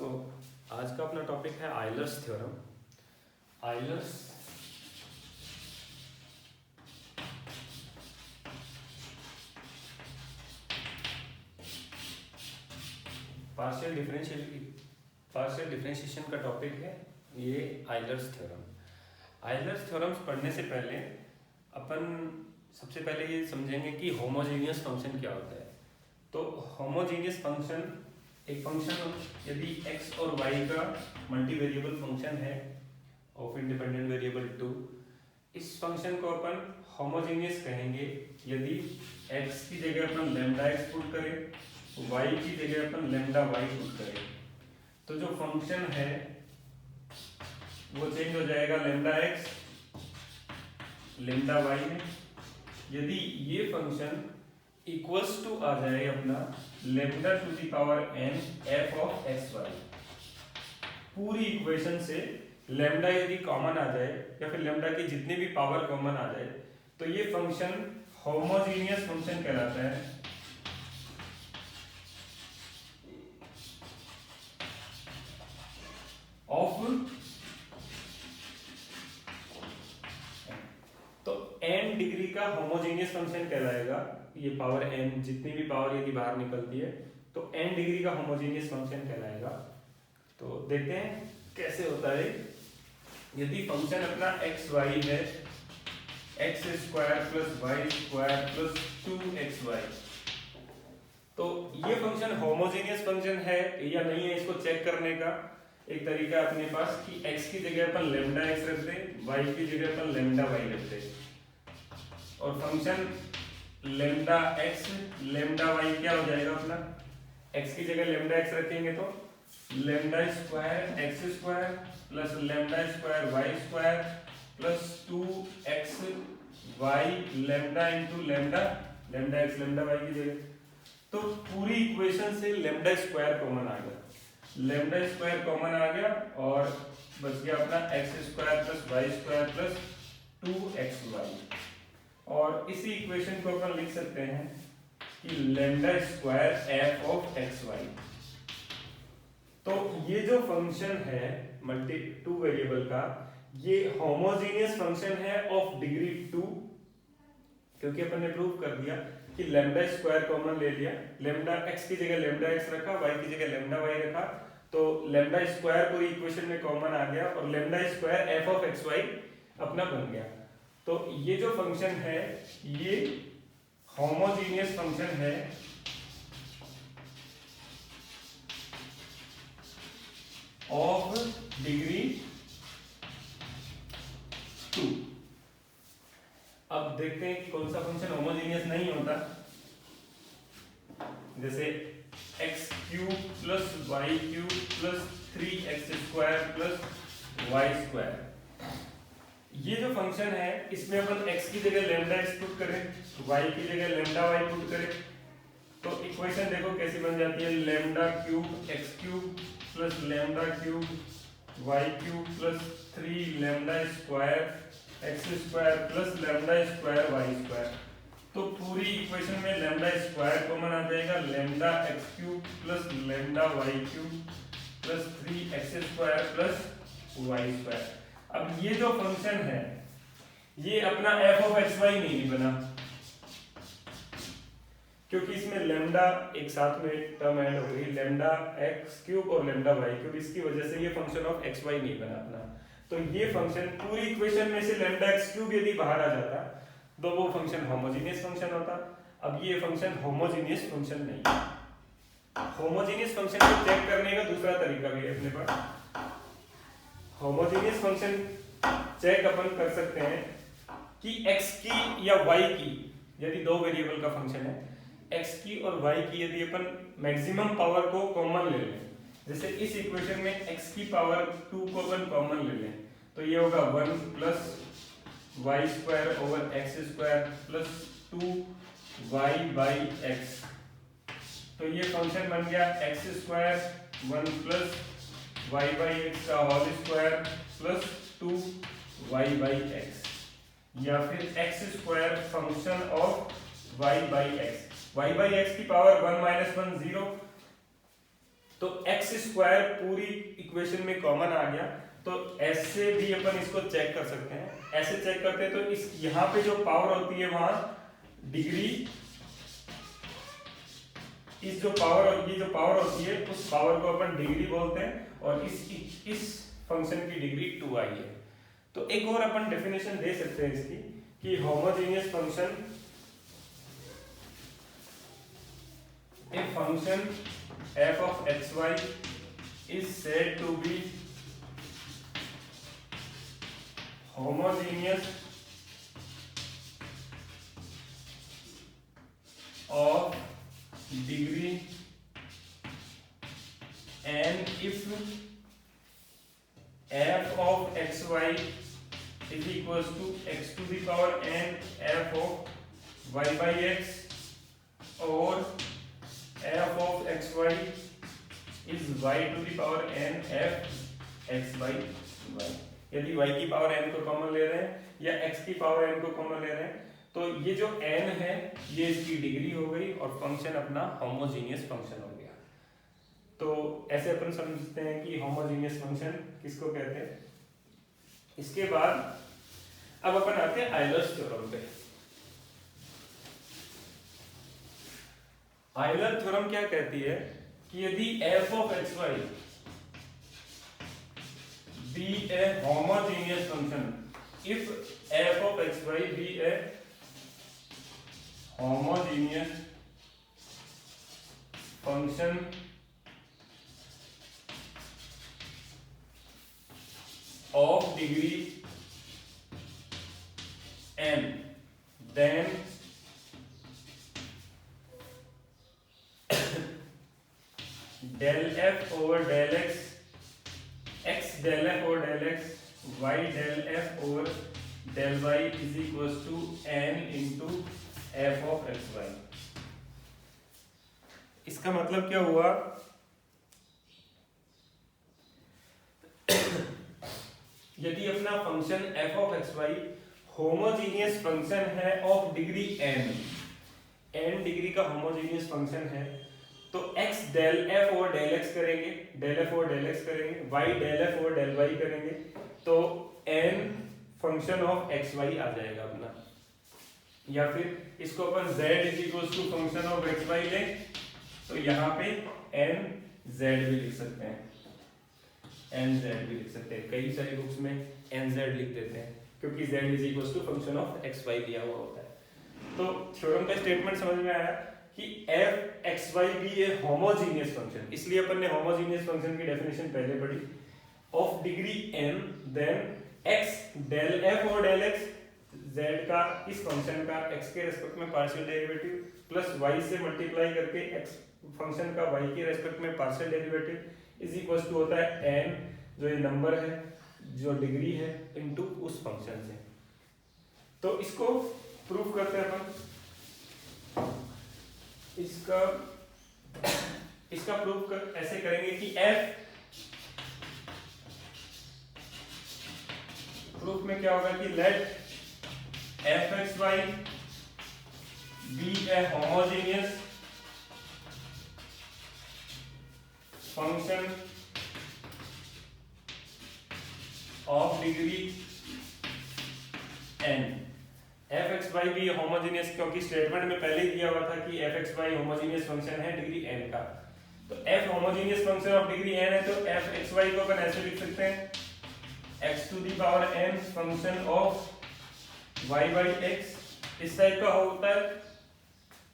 आज का अपना टॉपिक है Euler's theorem. Euler's partial differentiation का टॉपिक है ये आयलर्स थ्योरम। आयलर्स थ्योरम्स पढ़ने से पहले अपन सबसे पहले ये समझेंगे कि होमोजेनियस फंक्शन क्या होता है। तो होमोजेनियस फंक्शन एक फंक्शन यदि x और y का मल्टी वेरिएबल फंक्शन है ऑफ इंडिपेंडेंट वेरिएबल 2, इस फंक्शन को अपन होमोजेनियस कहेंगे यदि x की जगह अपन लैम्डा x पुट करें, y की जगह अपन लैम्डा y पुट करें, तो जो फंक्शन है वो चेंज हो जाएगा लैम्डा x लैम्डा y में। यदि ये फंक्शन इक्वल्स टू आ जाए अपना lambda to the power n f of x y, पूरी इक्वेशन से लैम्डा यदि कॉमन आ जाए या फिर लैम्डा की जितनी भी पावर कॉमन आ जाए तो ये फंक्शन होमोजेनियस फंक्शन कहलाता है। ऑफ तो n डिग्री का होमोजेनियस फंक्शन कहलाएगा। ये पावर n जितनी भी पावर यदि बाहर निकलती है तो n डिग्री का होमोजेनियस फंक्शन कहलाएगा। तो देखते हैं कैसे होता है। यदि फंक्शन अपना एक्स वाई है, x square plus y square plus 2xy, तो ये फंक्शन होमोजेनियस फंक्शन है या नहीं है इसको चेक करने का एक तरीका अपने पास कि x की जगह अपन लैम्डा x रख दें, y की जगह अपन लैम्डा y रख दें, और function lambda x lambda y क्या हो जाएगा अपना, x की जगह लैम्डा x रखेंगे तो lambda square x square plus lambda square y square plus 2xy lambda into lambda lambda x lambda y की जगह। तो पूरी इक्वेशन से लैम्डा स्क्वायर कॉमन आ गया, लैम्डा स्क्वायर कॉमन आ गया और बच गया अपना x square plus y square plus 2xy। और इसी इक्वेशन को अपन लिख सकते हैं कि lambda square f of x y. तो ये जो फंक्शन है मल्टी टू वेरिएबल का, ये होमोजेनियस फंक्शन है ऑफ डिग्री 2, क्योंकि अपन ने प्रूव कर दिया कि लैम्डा स्क्वायर कॉमन ले लिया, लैम्डा x की जगह लैम्डा x रखा, y की जगह लैम्डा y रखा, तो लैम्डा स्क्वायर पूरी इक्वेशन में कॉमन आ गया और lambda square f of xy अपना बन गया। तो ये जो फंक्शन है ये होमोजेनियस फंक्शन है ऑफ डिग्री 2। अब देखते हैं कि कौन सा फंक्शन होमोजेनियस नहीं होता। जैसे x cube plus y cube plus 3x square plus y square, ये जो फंक्शन है इसमें अपन x की जगह लैम्डा x पुट करें, y की जगह लैम्डा y पुट करें, तो इक्वेशन देखो कैसी बन जाती है, lambda cube x cube plus lambda cube y cube plus 3 lambda square x square plus lambda square y square. तो पूरी इक्वेशन में लैम्डा स्क्वायर कॉमन आ जाएगा, lambda x cube plus lambda y cube plus 3x square plus y square. अब ये जो function है ये अपना f ऑफ xy नहीं बना, क्योंकि इसमें लैम्डा एक साथ में टर्म ऐड हो गई, लैम्डा x क्यूब और लैम्डा y क्यूब, इसकी वजह से ये फंक्शन ऑफ xy नहीं बना अपना। तो ये फंक्शन पूरी इक्वेशन में से लैम्डा x क्यूब यदि बाहर आ जाता तो वो फंक्शन होमोजेनियस फंक्शन होता। अब ये फंक्शन होमोजेनियस फंक्शन नहीं है। होमोजेनियस फंक्शन को चेक करने का दूसरा तरीका भी है अपने पास। होमोजेनियस फंक्शन चेक अपन कर सकते हैं कि x की या y की, यदि दो वेरिएबल का फंक्शन है, x की और y की यदि अपन मैक्सिमम पावर को कॉमन ले लें, जैसे इस इक्वेशन में x की पावर 2 को अपन कॉमन ले लें तो ये होगा 1 plus y square over x square plus 2y by x। तो ये फंक्शन बन गया x square 1 plus y by x का whole square plus 2y by x, या फिर x square function of y by x, y by x की power 1 minus 1 0, तो x एक्स स्क्वायर पूरी इक्वेशन में कॉमन आ गया, तो ऐसे भी अपन इसको चेक कर सकते हैं। ऐसे चेक करते हैं तो इस यहाँ पे जो पावर होती है वहां डिग्री, इस जो पावर होती है उस पावर को अपन डिग्री बोलते हैं, और इस फंक्शन की डिग्री 2 आई है। तो एक और अपन डेफिनेशन दे सकते हैं इसकी कि homogeneous function, a function f of xy is said to be homogeneous of degree n if f of xy is equals to x to the power n f of y by x, और f of xy is y to the power n f x by y। यदि y की power n को common ले रहे हैं या x की power n को कॉमन ले रहे हैं, तो ये जो n है ये इसकी डिग्री हो गई और फंक्शन अपना होमोजेनियस फंक्शन हो गया। तो ऐसे अपन समझते हैं कि होमोजेनियस फंक्शन किसको कहते हैं। इसके बाद अब अपन आते हैं आयलर्स थ्योरम पे। आयलर थ्योरम क्या कहती है कि यदि f of xy be a homogeneous function, if f of xy be a homogeneous function of degree n, then del f over del x, x del f over del x, y del f over del y is equals to n into f of xy। इसका मतलब क्या हुआ, यदि अपना function f of xy homogeneous function है of degree n degree का homogeneous function है, तो x del f over del x करेंगे, del f over del x करेंगे, y del f over del y करेंगे, तो n फंक्शन ऑफ xy आ जाएगा अपना। या फिर इसको अपन z is equals to function of xy लें, तो यहाँ पे n z भी लिख सकते हैं, nz भी लिख सकते हैं। कई सारी बुक्स में nz लिख देते हैं क्योंकि z is equals to function of xy दिया हुआ होता है। तो थ्योरम का स्टेटमेंट समझ में आया कि f xy भी ए होमोजेनियस फंक्शन, इसलिए अपन ने होमोजेनियस फंक्शन की डेफिनेशन पहले पढ़ी, of degree n, then x del f और del x, z का इस फंक्शन का x के रेस्पेक्ट में पार्शियल डेरिवेटिव प्लस y से मल्टीप्लाई करके x फंक्शन का y के रेस्पेक्ट में partial derivative is equals to होता है n, जो ये नंबर है जो डिग्री है, इनटू उस फंक्शन से। तो इसको प्रूफ करते हैं अपन। इसका प्रूफ ऐसे करेंगे कि f, प्रूफ में क्या होगा कि late f x y be a homogeneous function of degree n। f x y भी होमोजेनियस, क्योंकि स्टेटमेंट में पहले ही दिया हुआ था कि f x y homogeneous function है डिग्री n का, तो f homogeneous function of degree n है, तो f x y को अपन ऐसे लिख सकते हैं x to the power n function of y by x, इस टाइप का होता है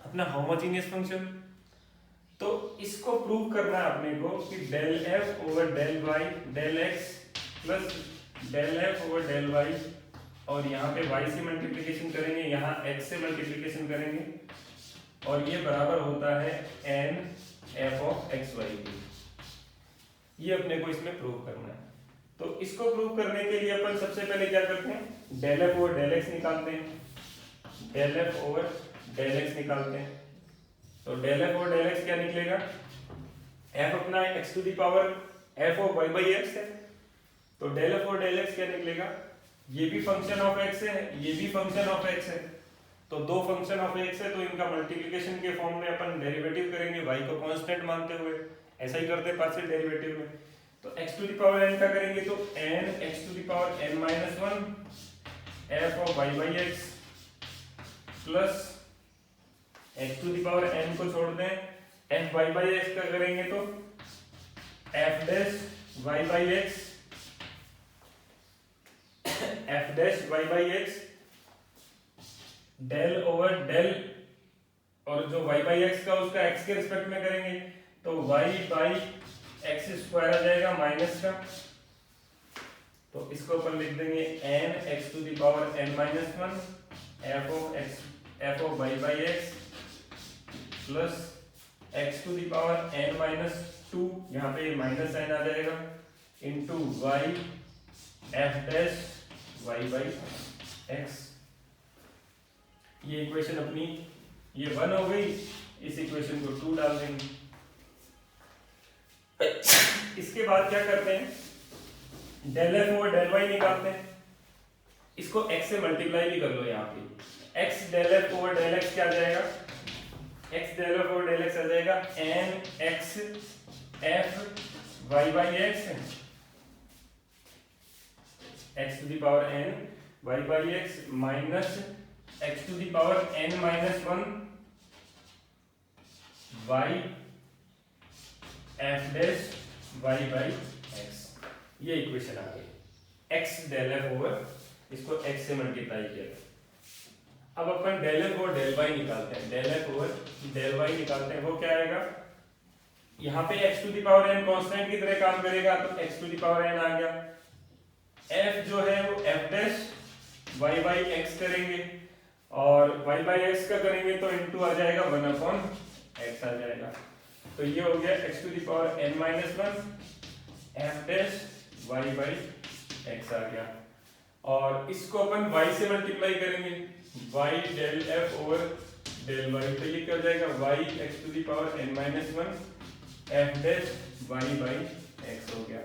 अपना होमोजेनियस फंक्शन। तो इसको प्रूव करना है अपने को कि del f over del y del x plus del f over del y, और यहाँ पे y से मल्टीप्लिकेशन करेंगे, यहाँ x से मल्टीप्लिकेशन करेंगे, और ये बराबर होता है n f of x y की। ये अपने को इसमें प्रूव करना है। तो इसको प्रूव करने के लिए अपन सबसे पहले क्या करते हैं, del f over del x निकालते हैं, del f over del x निकालते हैं। तो del f over del x क्या निकलेगा, f अपना x to the power f of y by x है, तो del f over del x क्या निकलेगा, ये भी फंक्शन ऑफ x है, ये भी फंक्शन ऑफ x है, तो दो फंक्शन ऑफ x है, तो इनका मल्टीप्लिकेशन के फॉर्म में अपन डेरिवेटिव करेंगे y को कांस्टेंट मानते हुए, ऐसा ही करते हैं पार्शियल डेरिवेटिव में। तो x to the power n का करेंगे तो n x to the power n minus 1 f of y by x plus x to the power n को छोड़ दें f y बाई एक्स का करेंगे तो f dash y by x f dash y by x del over del, और जो y by x का उसका x के रिस्पेक्ट में करेंगे तो y बाई एक्स स्क्वायर आ जाएगा माइनस का, तो इसको अपन लिख देंगे n x to the power n minus 1 f of y by x plus x to the power n minus 2, यहाँ पे माइनस साइन आ जाएगा, into y f dash y by x. ये इक्वेशन अपनी ये 1 हो गई, इस इक्वेशन को 2 डाल देंगे। इसके बाद क्या करते हैं, del F over del y निकालते हैं, इसको x से मल्टीप्लाई भी कर लो। यहाँ पे x del F over del X क्या आ जाएगा, x del F over del X आ जाएगा n x f y by X x to the power n y by X minus x to the power n minus 1 y f dash y by x। ये equation आ गई x del f over, इसको x से multiply किया। अब अपन del f और del y निकालते हैं, del f over del y निकालते हैं, वो क्या आएगा, यहाँ पे x to the power n constant की तरह काम करेगा तो x to the power n आ गया, f जो है वो f dash y by x करेंगे और y बाई x का करेंगे तो इनटू आ जाएगा 1 अपॉन x आ जाएगा, तो ये हो गया x to the power n minus 1 f dash y by x आ गया। और इसको अपन y से मल्टीप्लाई करेंगे, y del f over del y, तो ये क्या हो जाएगा y x to the power n minus 1 f dash y by x हो गया।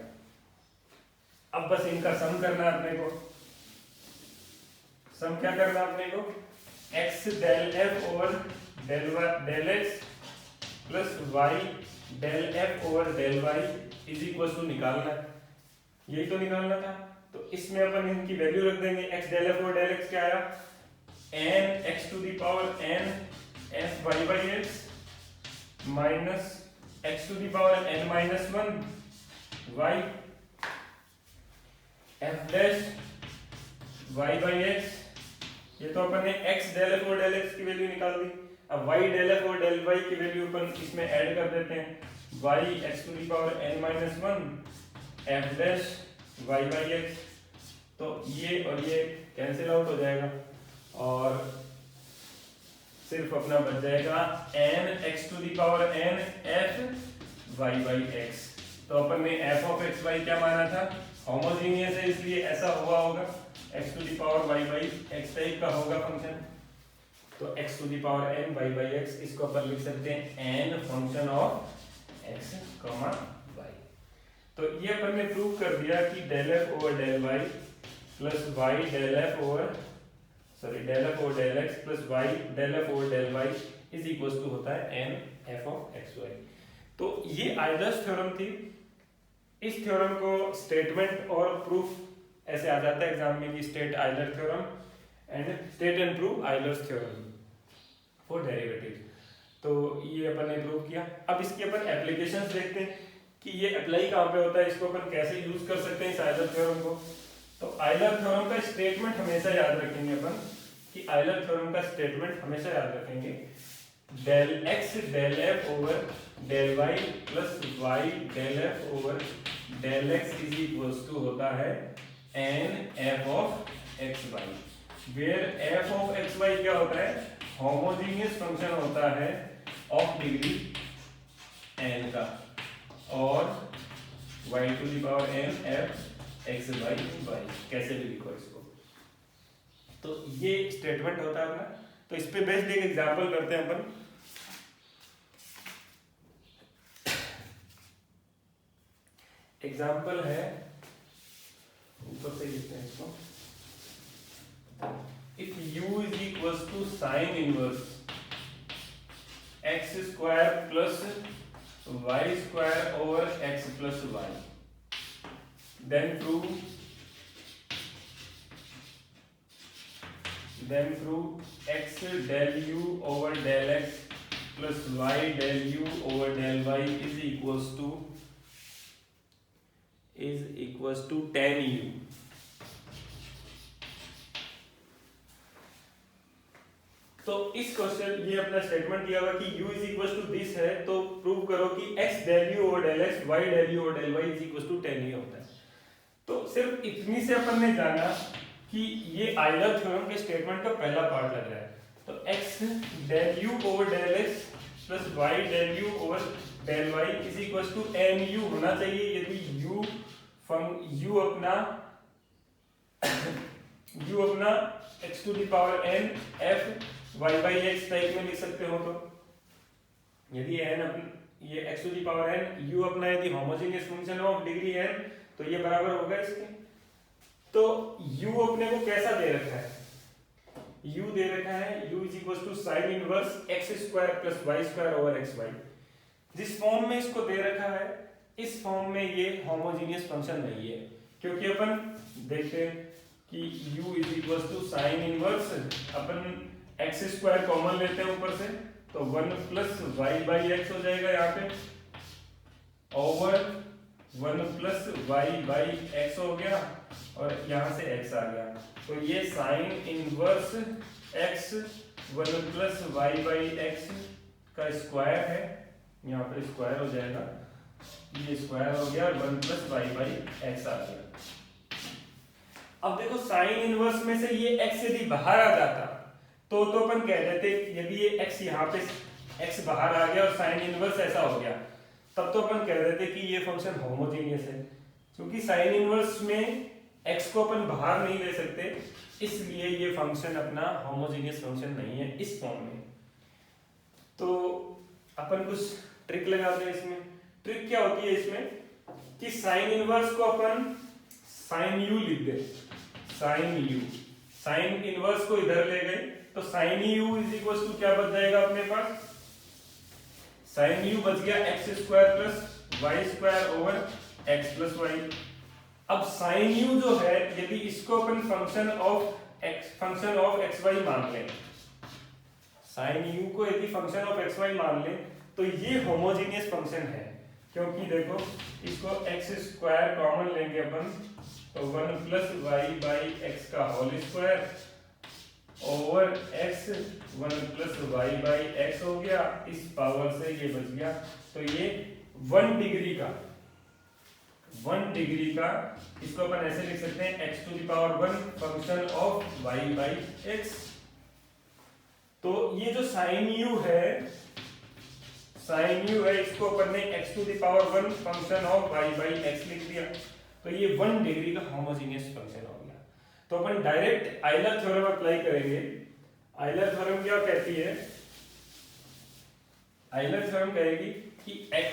अब बस इनका सम करना है अपने को, सम क्या करना है अपने को, x del f over del x plus y del f over del y is equal to निकालना है, यही तो निकालना था। तो इसमें अपन इनकी वैल्यू रख देंगे, x del f over del x क्या आया, n x to the power n f y by x minus x to the power n minus 1 y f dash y by x। ये तो अपन ने x डेल f और del x की value निकाल दी, अब y डेल f और डेल y की वैल्यू अपन इसमें ऐड कर देते हैं, y x to the power n minus 1 f dash y by x, तो ये और ये कैंसिल आउट हो जाएगा और सिर्फ अपना बच जाएगा n x to the power n f y by x। तो अपन ने f ऑफ x y क्या माना था, होमोजीनियस है इसलिए ऐसा हुआ होगा, x to the power y by x type का होगा फंक्शन, तो x to the power n y by x, इसको अपन लिख सकते हैं n function of x y। तो ये अपन ने प्रूव कर दिया कि del f over del y plus y del f over del f over del x plus y del f over del y is equal to होता है n f of x y। तो ये Euler's theorem थी। इस theorem को statement और proof ऐसे आ जाता है एग्जाम में कि state Euler theorem and state and prove Euler's theorem for derivative. तो ये अपन ने प्रूव किया। अब इसके अपन एप्लीकेशंस देखते हैं कि ये अप्लाई कहाँ पे होता है, इसको अपन कैसे यूज कर सकते हैं इस आइलर थ्योरम को। तो आइलर थ्योरम का स्टेटमेंट हमेशा याद रखेंगे अपन कि आइलर थ्योरम का स्टेटमेंट हमेशा याद रखेंगे, del x del f over del y plus y del f over del x is equal to होता है n f of x y, where f of x y क्या होता है, होमोजीनियस फंक्शन होता है ऑफ डिग्री n का, और y to the power n f x by y कैसे भी लिखो इसको। तो ये स्टेटमेंट होता है अपना। तो इस पे बेस्ड एक एग्जांपल करते हैं अपन। एग्जांपल है, ऊपर से लिखते हैं इसको, if u is equal to sine inverse x square plus y square over x plus y, then prove x del u over del x plus y del u over del y is equals to tan u. तो इस question ये अपना statement दिया हुआ कि u is equal to this है, तो prove करो कि x del u over del x, y del u over del y is equal to tan u होता है। तो सिर्फ इतनी से अपन ने जाना कि ये आयलर थ्योरम के स्टेटमेंट का पहला पार्ट लग रहा है। तो x del u over del x plus y del u over del y is equal to n u होना चाहिए यदि u अपना x to the power n f y by x type में लिख सकते हो। तो यदि ये x to the power n u अपना यदि homogeneous function of degree n तो ये बराबर होगा इसके। तो u अपने को कैसा दे रखा है, u दे रखा है u is equal to sine inverse x square plus y square over xy। जिस फॉर्म में इसको दे रखा है इस फॉर्म में ये होमोजेनियस फंक्शन नहीं है, क्योंकि अपन देखते हैं कि u is equal to sine inverse, अपन x स्क्वायर कॉमन लेते हैं ऊपर से तो 1 प्लस y बाई x हो जाएगा यहाँ पे over 1 plus y by x हो गया और यहाँ से x आ गया। तो ये sign inverse x 1 plus y by x का स्क्वायर है, यहाँ पे स्क्वायर हो जाएगा, ये स्क्वायर हो गया और 1 प्लस y बाई x आ गया। अब देखो साइन इनवर्स में से ये x यदि बाहर आ जाता तो अपन कह देते यदि ये x यहाँ पे x बाहर आ गया और साइन इनवर्स ऐसा हो गया तब तो अपन कह देते कि ये फंक्शन होमोजेनियस है। क्योंकि साइन इनवर्स में x को अपन बाहर नहीं ले सकते, इसलिए ये फंक्शन अपना होमोजेनियस फंक्शन नहीं है इस फॉर्म में। तो अपन कुछ ट्रिक लगाते हैं इसमें। ट्रिक क्या होती है इसमें कि साइन इनवर्स को अपन साइन u लिख दे, साइन u, साइन इनवर्स को इधर ले गए तो sine u is equal to क्या बच जाएगा अपने पास, साइन u बच गया x square plus y square over x plus y। अब साइन u जो है यदि इसको अपन फंक्शन ऑफ xy मान लें, साइन u को यदि फंक्शन ऑफ xy मान लें तो ये होमोजेनियस फंक्शन है, क्योंकि देखो इसको x स्क्वायर कॉमन लेंगे अपन तो 1 प्लस y बाई x का whole square over x 1 plus y by x हो गया, इस पावर से ये बच गया। तो ये 1 डिग्री का इसको अपन ऐसे लिख सकते हैं x to the power 1 function of y by x। तो ये जो साइन u है इसको अपन ने x to the power 1 function of y by x लिख दिया, तो ये 1 डिग्री का होमोजेनियस फंक्शन हो गया। तो अपन डायरेक्ट आयलर थ्योरम अप्लाई करेंगे। आयलर थ्योरम क्या कहती है, आयलर थ्योरम कहेगी कि x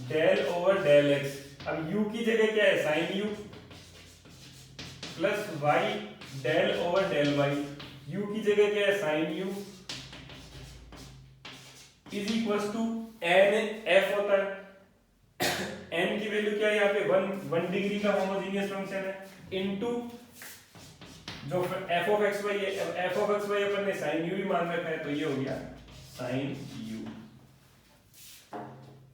del over del x, अब u की जगह क्या है sine u plus y del over del y, u की जगह क्या है sine u is equal to n f होता है। n की वैल्यू क्या है यहाँ पे 1 डिग्री का होमोजेनियस फंक्शन है इनटू जो f ऑफ x y है, f ऑफ x y अपन ने sin u भी मान रखा है तो ये हो गया sin u।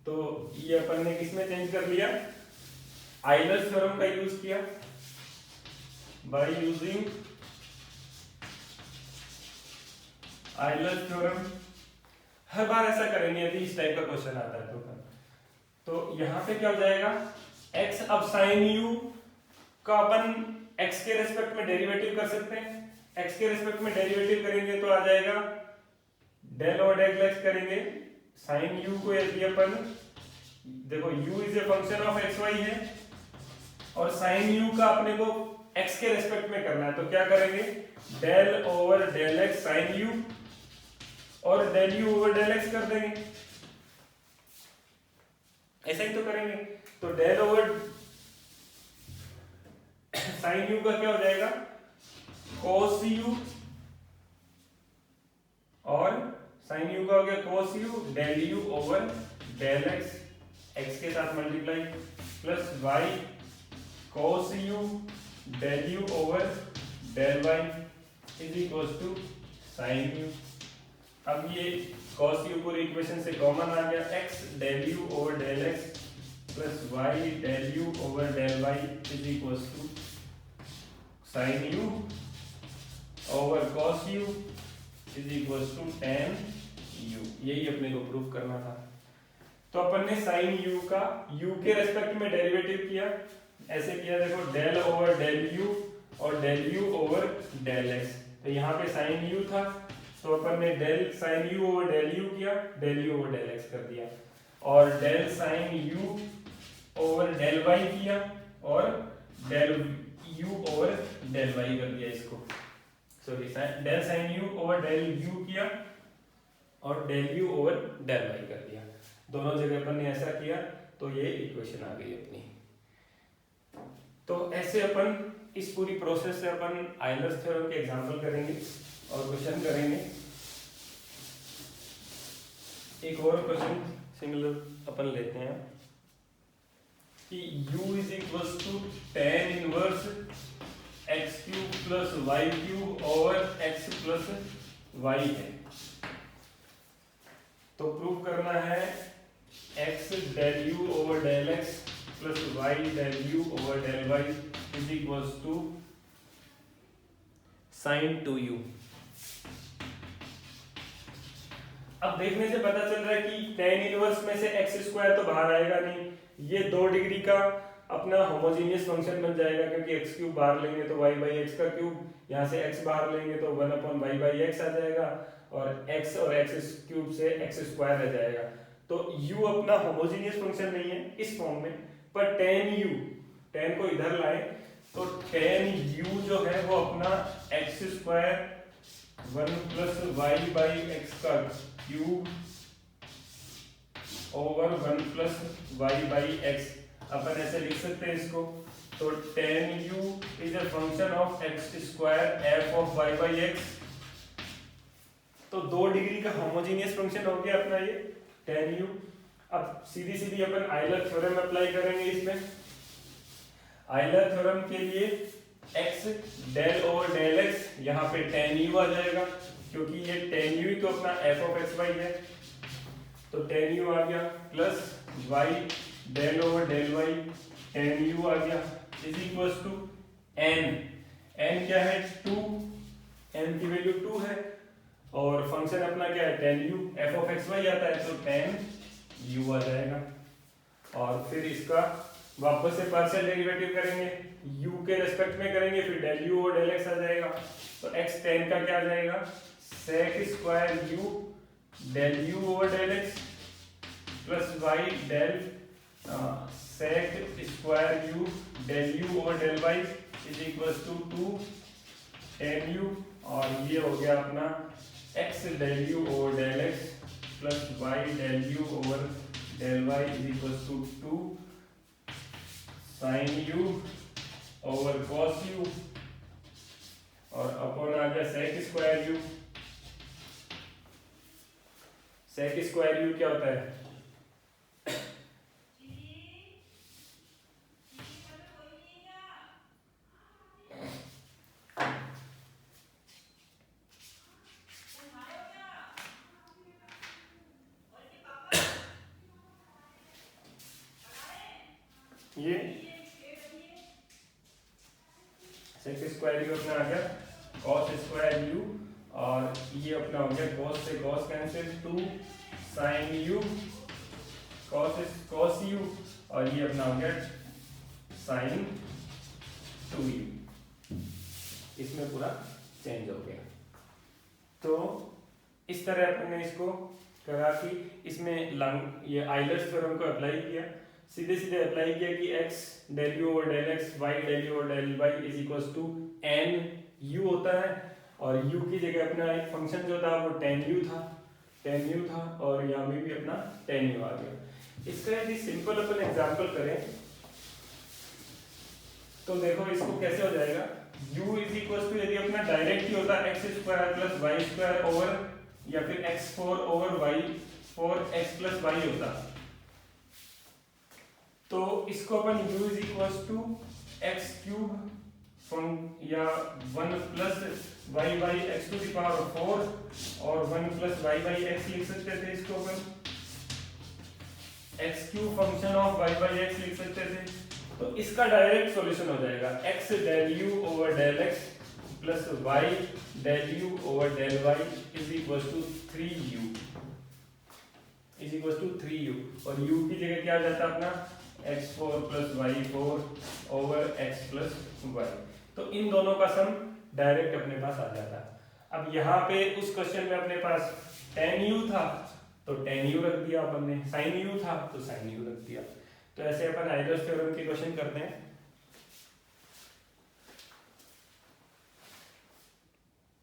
तो ये अपन ने किसमें चेंज कर लिया, आयलर थ्योरम का यूज किया बाय यूजिंग आयलर थ्योरम। हर बार ऐसा करेंगे यदि इस टाइप का क्वेश्चन आता है तो यहाँ पे क्या हो जाएगा x, अब sin u का अपन x के रेस्पेक्ट में डेरिवेटिव कर सकते हैं, x के रेस्पेक्ट में डेरिवेटिव करेंगे तो आ जाएगा डेल ओवर डेल x करेंगे sin u को यदि अपन देखो u is a function of xy है और sin u का अपने को x के रेस्पेक्ट में करना है तो क्या करेंगे del over del x sin u और del u over del x कर देंगे, ऐसा ही तो करेंगे। तो डेल ओवर साइन u का क्या हो जाएगा cos u और साइन u का हो गया cos u del u over del x x के साथ multiply plus y cos u del you over del Y is equal to sine u. अब ये cos u पूरी इक्वेशन से कॉमन आ गया, x del u over del x plus y del u over del y is equal to sine u over cos u is equal to tan u। यही अपने को prove करना था। तो अपन ने साइन u का u के रेस्पेक्ट में डेरिवेटिव किया, ऐसे किया देखो डेल ओवर डेल u और del u over del x। तो यहाँ पे साइन u था तो अपन ने del sine u over del u किया, del u over del x कर दिया, और del sine u over del y किया और del u over del y कर दिया इसको। Sorry del sine u over del u किया और del u over del y कर दिया। दोनों जगह अपन ने ऐसा किया तो ये इक्वेशन आ गई अपनी। तो ऐसे अपन इस पूरी प्रोसेस से अपन आयलर्स थ्योरम के एग्जांपल करेंगे और क्वेश्चन करेंगे। एक और क्वेश्चन सिमिलर अपन लेते हैं कि u is equal to tan inverse x cube plus y cube over x plus y है। तो प्रूव करना है x del u over del x plus y del u over del y is equal to sine 2u। अब देखने से पता चल रहा है कि tan इनवर्स में से x स्क्वायर तो बाहर आएगा नहीं, ये 2 डिग्री का अपना होमोजेनियस फंक्शन बन जाएगा, क्योंकि x क्यूब बाहर लेंगे तो y बाई x का क्यूब, यहाँ से x बाहर लेंगे तो 1 अपॉन y बाई x आ जाएगा और x और x क्यूब से x स्क्वायर रह जाएगा। तो u अपना होमोजेनियस फंक्शन नहीं है इस फॉर्म में, पर tan u, tan को इधर लाए तो tan u जो है वो अपना x square 1 plus y by x का cube over 1 plus y by x, अपन ऐसे लिख सकते हैं इसको। तो tan u is a function of x square f of y by x। तो 2 डिग्री का होमोजेनियस फंक्शन हो गया अपना ये tan u। अब सीधी सीधी अपन आयलर थ्योरम अप्लाई करेंगे इसमें। आयलर थ्योरम के लिए x del over del x, यहाँ पे tan u आ जाएगा क्योंकि ये tan u ही तो अपना f ऑफ x y है। तो tan u आ गया plus y del over del y tan u आ गया is equals to n। n क्या है 2, n की वैल्यू 2 है और फंक्शन अपना क्या है tan u, f of x y आता है तो tan u आ जाएगा। और फिर इसका वापस से पार्शियल डेरिवेटिव करेंगे, u के रेस्पेक्ट में करेंगे, फिर डेल u और डेल x आ जाएगा। तो x tan का क्या आ जाएगा sec square u del u over del x plus y del sec square u del u over del y is equals to 2 tan u, और ये हो गया अपना x del u over del x plus y del u over del y is equals to 2 sin u over cos u, और upon आ गया sec square u। sec square u क्या होता है ये sec स्क्वायर u अपना आ गया cos square u, और ये अपना हो गया cos से cos cancel 2 sin u cos u, और ये अपना हो गया sin 2u। इसमें पूरा चेंज हो गया। तो इस तरह अपने इसको करा कि इसमें ये आयलर्स थ्योरम को अप्लाई किया, सीधे सीधे अप्लाई किया कि x del u over del x, y del u over del y is equals to n u होता है, और u की जगह अपना एक फंक्शन जो था वो tan u था, और यहाँ में भी अपना tan u आ गया। इसका यदि सिंपल अपन एग्जांपल करें तो देखो इसको कैसे हो जाएगा। u इज इक्वल्स टू यदि अपना डायरेक्ट ही होता x square plus y square over, या फिर x4 over y 4x plus y होता, इसको अपन u is equal to x cube या 1 plus y by x to the power 4 और 1 प्लस वाई बाई एक्स लिख सकते थे। इसको अपन X cube function of Y by X लिख सकते थे। तो इसका डायरेक्ट सॉल्यूशन हो जाएगा X del you over del X plus Y del you over del Y is equal to 3u is equal to 3u और u की जगह क्या आ जाता है अपना x4 plus y4 over x plus y। तो इन दोनों का सम डायरेक्ट अपने पास आ जाता है। अब यहाँ पे उस क्वेश्चन में अपने पास tan u था तो tan u रख दिया अपन ने, sin u था तो sin u रख दिया। तो ऐसे अपन आइलर्स थ्योरम के क्वेश्चन करते हैं।